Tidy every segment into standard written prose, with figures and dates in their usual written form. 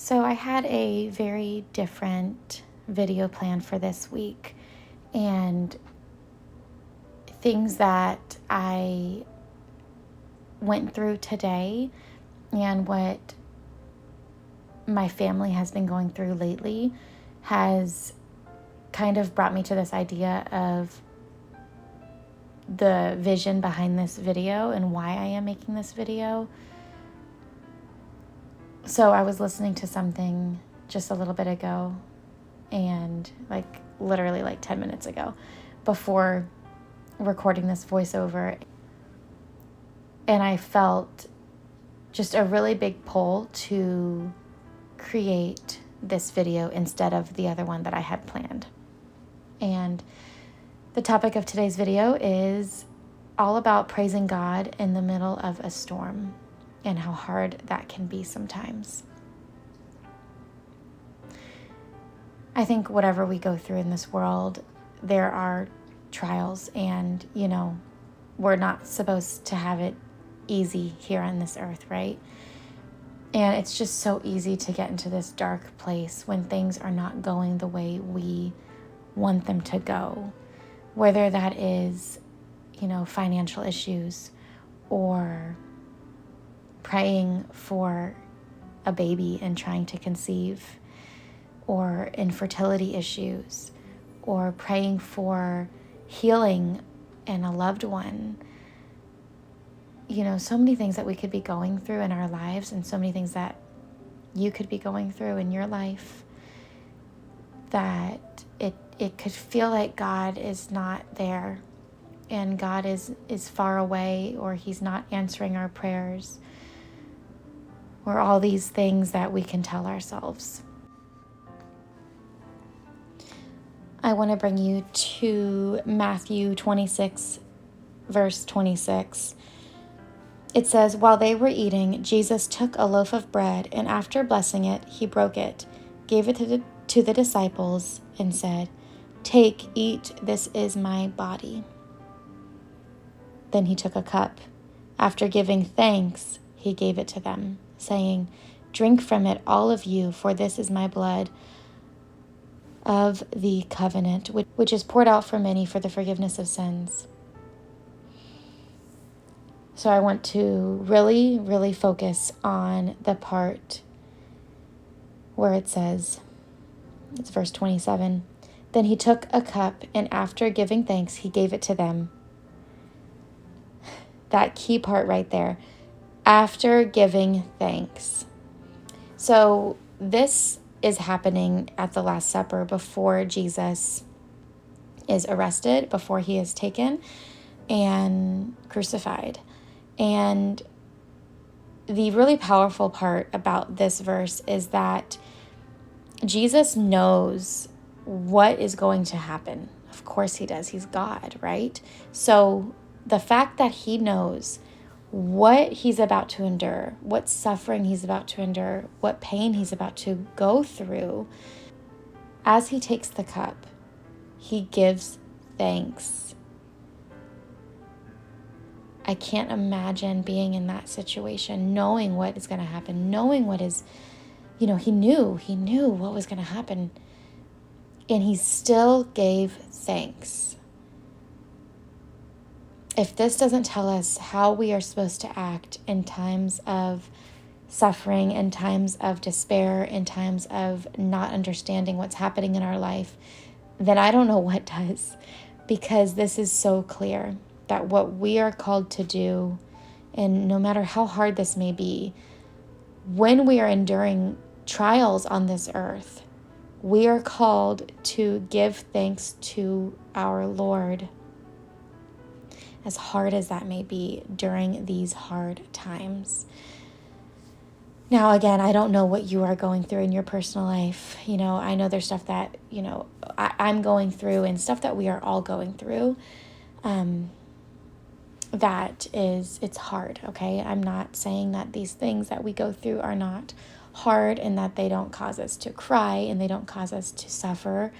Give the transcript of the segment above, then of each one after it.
So I had a very different video plan for this week, and things that I went through today and what my family has been going through lately has kind of brought me to this idea of the vision behind this video and why I am making this video. So I was listening to something just a little bit ago, and literally 10 minutes ago, before recording this voiceover, and I felt just a really big pull to create this video instead of the other one that I had planned. And the topic of today's video is all about praising God in the middle of a storm and how hard that can be sometimes. I think whatever we go through in this world, there are trials, and, we're not supposed to have it easy here on this earth, right? And it's just so easy to get into this dark place when things are not going the way we want them to go, whether that is, financial issues, or praying for a baby and trying to conceive, or infertility issues, or praying for healing in a loved one. So many things that we could be going through in our lives, and so many things that you could be going through in your life, that it could feel like God is not there, and God is far away, or he's not answering our prayers, or all these things that we can tell ourselves. I want to bring you to Matthew 26, verse 26. It says, "While they were eating, Jesus took a loaf of bread, and after blessing it, he broke it, gave it to the disciples, and said, 'Take, eat, this is my body.' Then he took a cup. After giving thanks, he gave it to them, saying, 'Drink from it, all of you, for this is my blood of the covenant, which is poured out for many for the forgiveness of sins.'" So I want to really, really focus on the part where it says, it's verse 27, "Then he took a cup, and after giving thanks, he gave it to them." That key part right there, after giving thanks. So this is happening at the Last Supper before Jesus is arrested, before he is taken and crucified. And the really powerful part about this verse is that Jesus knows what is going to happen. Of course he does. He's God, right? So the fact that he knows what he's about to endure, what suffering he's about to endure, what pain he's about to go through, as he takes the cup, he gives thanks. I can't imagine being in that situation, knowing what is going to happen, knowing what is, he knew what was going to happen, and he still gave thanks. If this doesn't tell us how we are supposed to act in times of suffering, in times of despair, in times of not understanding what's happening in our life, then I don't know what does, because this is so clear that what we are called to do, and no matter how hard this may be, when we are enduring trials on this earth, we are called to give thanks to our Lord, as hard as that may be during these hard times. Now, again, I don't know what you are going through in your personal life. I know there's stuff that, I'm going through, and stuff that we are all going through. It's hard, okay? I'm not saying that these things that we go through are not hard, and that they don't cause us to cry, and they don't cause us to suffer.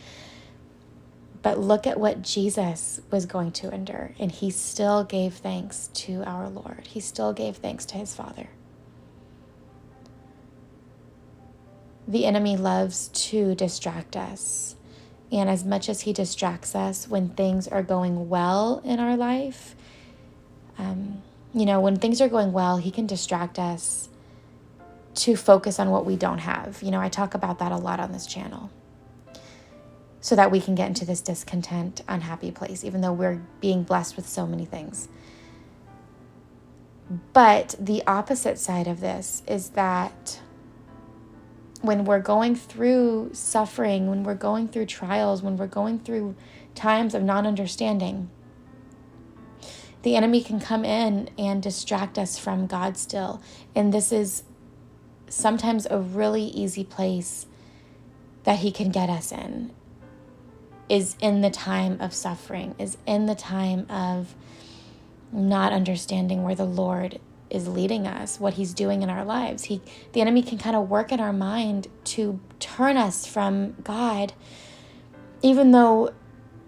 But look at what Jesus was going to endure, and he still gave thanks to our Lord. He still gave thanks to his Father. the enemy loves to distract us. And as much as he distracts us when things are going well in our life, when things are going well, he can distract us to focus on what we don't have. I talk about that a lot on this channel, so that we can get into this discontent, unhappy place, even though we're being blessed with so many things. But the opposite side of this is that when we're going through suffering, when we're going through trials, when we're going through times of non-understanding, the enemy can come in and distract us from God still. And this is sometimes a really easy place that he can get us in, is in the time of suffering, is in the time of not understanding where the Lord is leading us, what he's doing in our lives. The enemy can kind of work in our mind to turn us from God, even though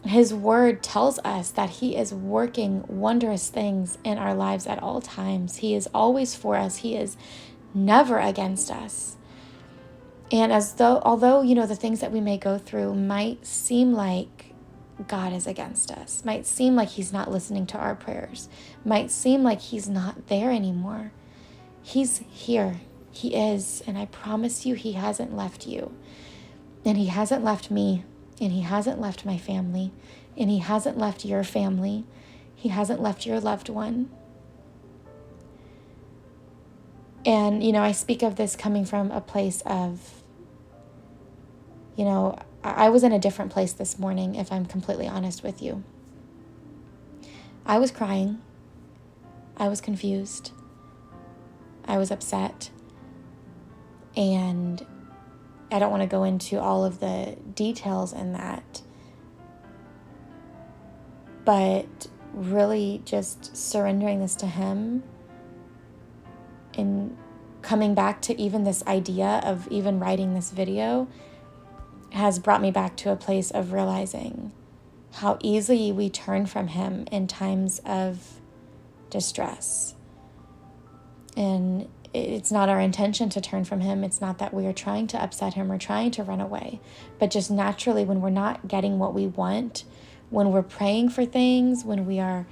his word tells us that he is working wondrous things in our lives at all times. He is always for us. He is never against us. And although the things that we may go through might seem like God is against us, might seem like he's not listening to our prayers, might seem like he's not there anymore, he's here. He is. And I promise you, he hasn't left you. And he hasn't left me. And he hasn't left my family. And he hasn't left your family. He hasn't left your loved one. And, I speak of this coming from a place of, I was in a different place this morning, if I'm completely honest with you. I was crying. I was confused. I was upset. And I don't want to go into all of the details in that, but really just surrendering this to him and coming back to even this idea of even writing this video has brought me back to a place of realizing how easily we turn from him in times of distress. And it's not our intention to turn from him. It's not that we are trying to upset him or trying to run away, but just naturally when we're not getting what we want, when we're praying for things, when we are,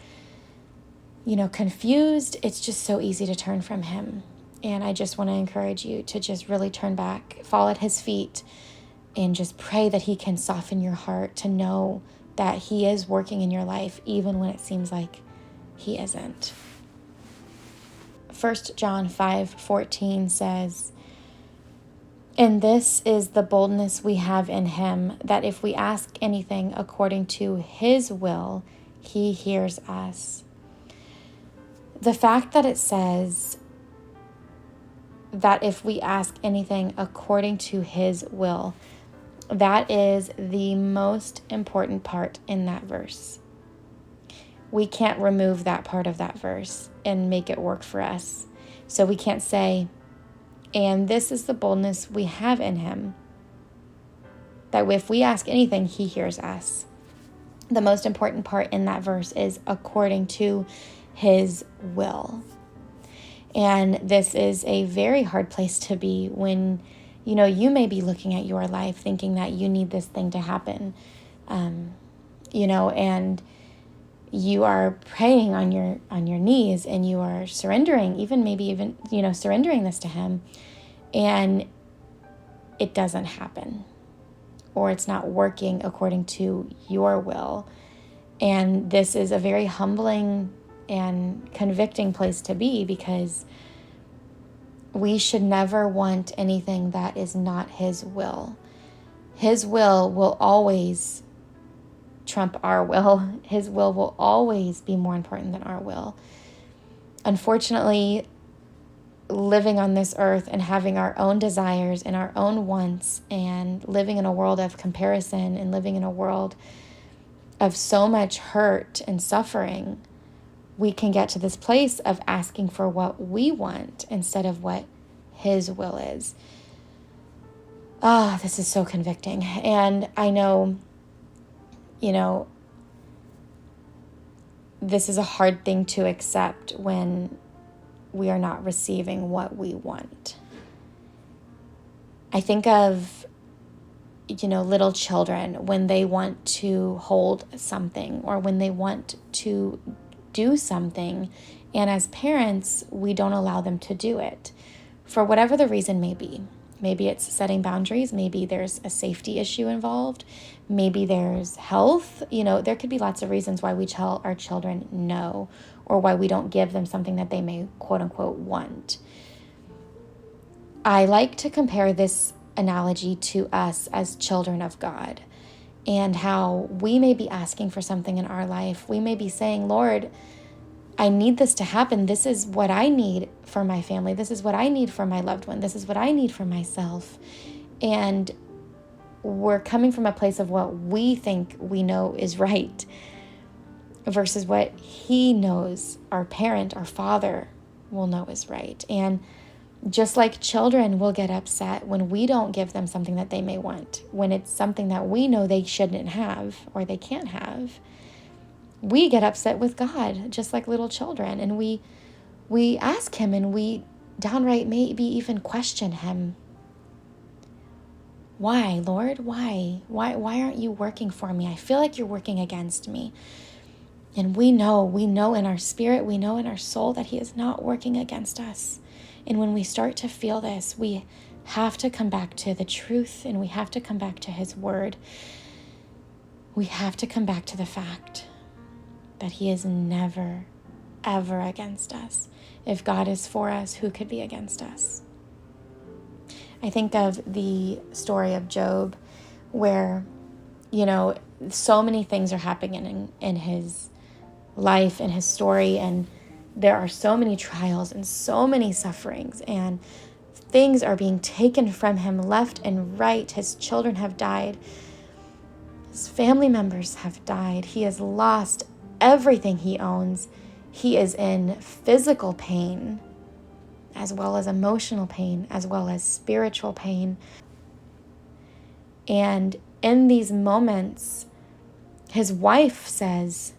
confused, it's just so easy to turn from him. And I just want to encourage you to just really turn back, fall at his feet, and just pray that he can soften your heart to know that he is working in your life, even when it seems like he isn't. 1 John 5:14 says, "And this is the boldness we have in him, that if we ask anything according to his will, he hears us." The fact that it says that if we ask anything according to his will, that is the most important part in that verse. We can't remove that part of that verse and make it work for us. So we can't say, "And this is the boldness we have in him, that if we ask anything, he hears us." The most important part in that verse is according to his will. And this is a very hard place to be when, you may be looking at your life thinking that you need this thing to happen, and you are praying on your knees and you are surrendering, surrendering this to him, and it doesn't happen, or it's not working according to your will. And this is a very humbling and convicting place to be, because we should never want anything that is not his will. His will always trump our will. His will always be more important than our will. Unfortunately, living on this earth and having our own desires and our own wants, and living in a world of comparison, and living in a world of so much hurt and suffering, we can get to this place of asking for what we want instead of what his will is. This is so convicting. And I know, this is a hard thing to accept when we are not receiving what we want. I think of, little children when they want to hold something or when they want to do something. And as parents, we don't allow them to do it for whatever the reason may be. Maybe it's setting boundaries. Maybe there's a safety issue involved. Maybe there's health. There could be lots of reasons why we tell our children no, or why we don't give them something that they may quote unquote want. I like to compare this analogy to us as children of God, and how we may be asking for something in our life. We may be saying, Lord, I need this to happen. This is what I need for my family. This is what I need for my loved one. This is what I need for myself. And we're coming from a place of what we think we know is right versus what He knows, our parent, our Father will know is right. And just like children will get upset when we don't give them something that they may want, when it's something that we know they shouldn't have or they can't have, we get upset with God, just like little children. And we ask Him, and we downright maybe even question Him. Why, Lord? Why? Why aren't you working for me? I feel like you're working against me. And we know in our spirit, we know in our soul that He is not working against us. And when we start to feel this, we have to come back to the truth, and we have to come back to His word. We have to come back to the fact that He is never, ever against us. If God is for us, who could be against us? I think of the story of Job, where, so many things are happening in his life and his story, and there are so many trials and so many sufferings, and things are being taken from him left and right. His children have died. His family members have died. He has lost everything he owns. He is in physical pain, as well as emotional pain, as well as spiritual pain. And in these moments, his wife says,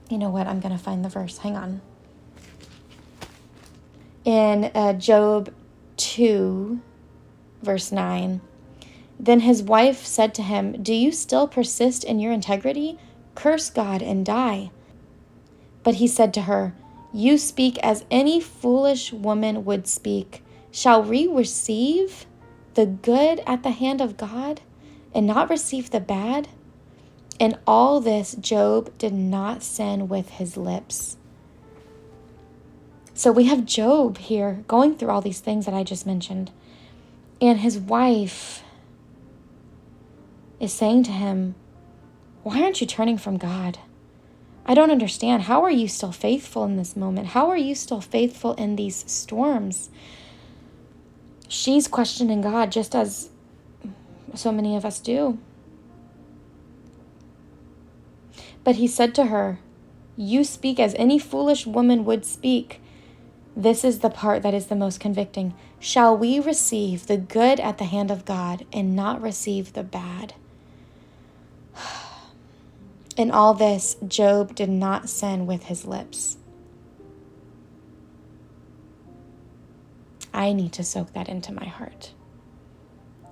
you know what, I'm going to find the verse. Hang on. In Job 2, verse 9, then his wife said to him, do you still persist in your integrity? Curse God and die. But he said to her, you speak as any foolish woman would speak. Shall we receive the good at the hand of God and not receive the bad? In all this, Job did not sin with his lips. So we have Job here going through all these things that I just mentioned. And his wife is saying to him, why aren't you turning from God? I don't understand. How are you still faithful in this moment? How are you still faithful in these storms? She's questioning God, just as so many of us do. But he said to her, you speak as any foolish woman would speak. This is the part that is the most convicting. Shall we receive the good at the hand of God and not receive the bad? In all this, Job did not sin with his lips. I need to soak that into my heart.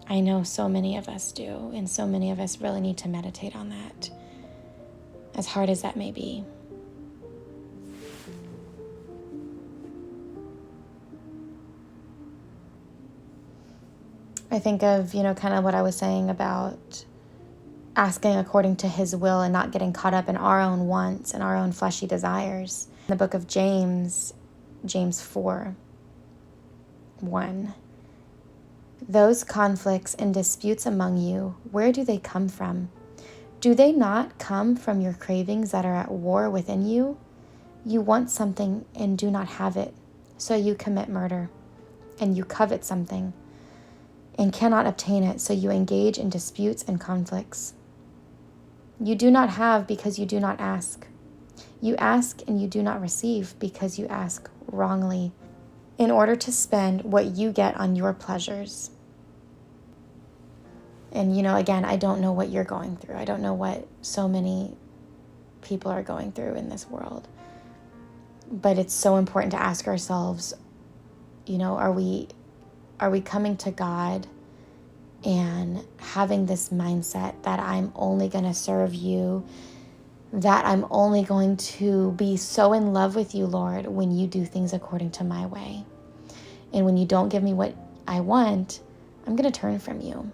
I know so many of us do, and so many of us really need to meditate on that, as hard as that may be. I think of, kind of what I was saying about asking according to His will and not getting caught up in our own wants and our own fleshy desires. In the book of James 4:1, those conflicts and disputes among you, where do they come from? Do they not come from your cravings that are at war within you? You want something and do not have it, so you commit murder. And you covet something and cannot obtain it, so you engage in disputes and conflicts. You do not have because you do not ask. You ask and you do not receive because you ask wrongly, in order to spend what you get on your pleasures. And, again, I don't know what you're going through. I don't know what so many people are going through in this world. But it's so important to ask ourselves, are we are we coming to God and having this mindset that I'm only going to serve you, that I'm only going to be so in love with you, Lord, when you do things according to my way. And when you don't give me what I want, I'm going to turn from you.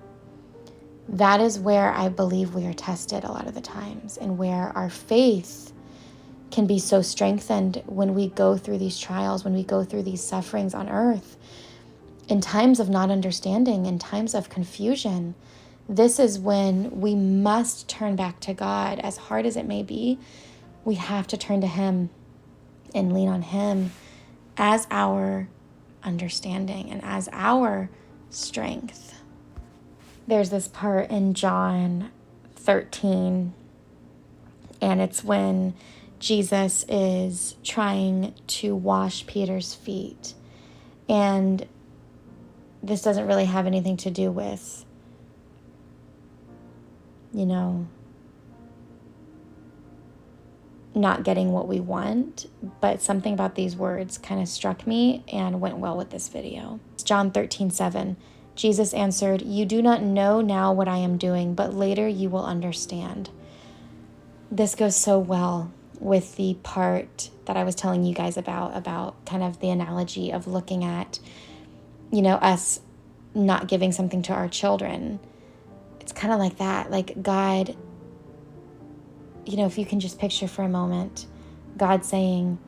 That is where I believe we are tested a lot of the times, and where our faith can be so strengthened when we go through these trials, when we go through these sufferings on earth, in times of not understanding, in times of confusion. This is when we must turn back to God. As hard as it may be, we have to turn to Him and lean on Him as our understanding and as our strength. There's this part in John 13, and it's when Jesus is trying to wash Peter's feet. And this doesn't really have anything to do with, not getting what we want, but something about these words kind of struck me and went well with this video. It's John 13:7. Jesus answered, "You do not know now what I am doing, but later you will understand." This goes so well with the part that I was telling you guys about kind of the analogy of looking at, us not giving something to our children. It's kind of like that. Like God, if you can just picture for a moment, God saying,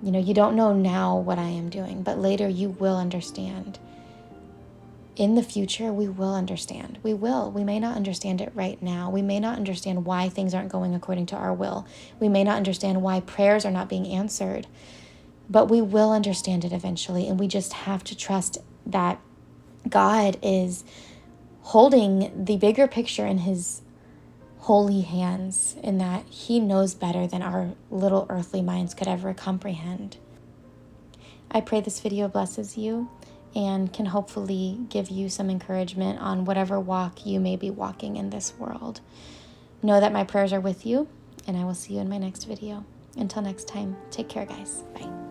you don't know now what I am doing, but later you will understand. In the future, we will understand. We will. We may not understand it right now. We may not understand why things aren't going according to our will. We may not understand why prayers are not being answered, but we will understand it eventually. And we just have to trust that God is holding the bigger picture in His holy hands, in that He knows better than our little earthly minds could ever comprehend. I pray this video blesses you and can hopefully give you some encouragement on whatever walk you may be walking in this world. Know that my prayers are with you, and I will see you in my next video. Until next time, take care, guys. Bye.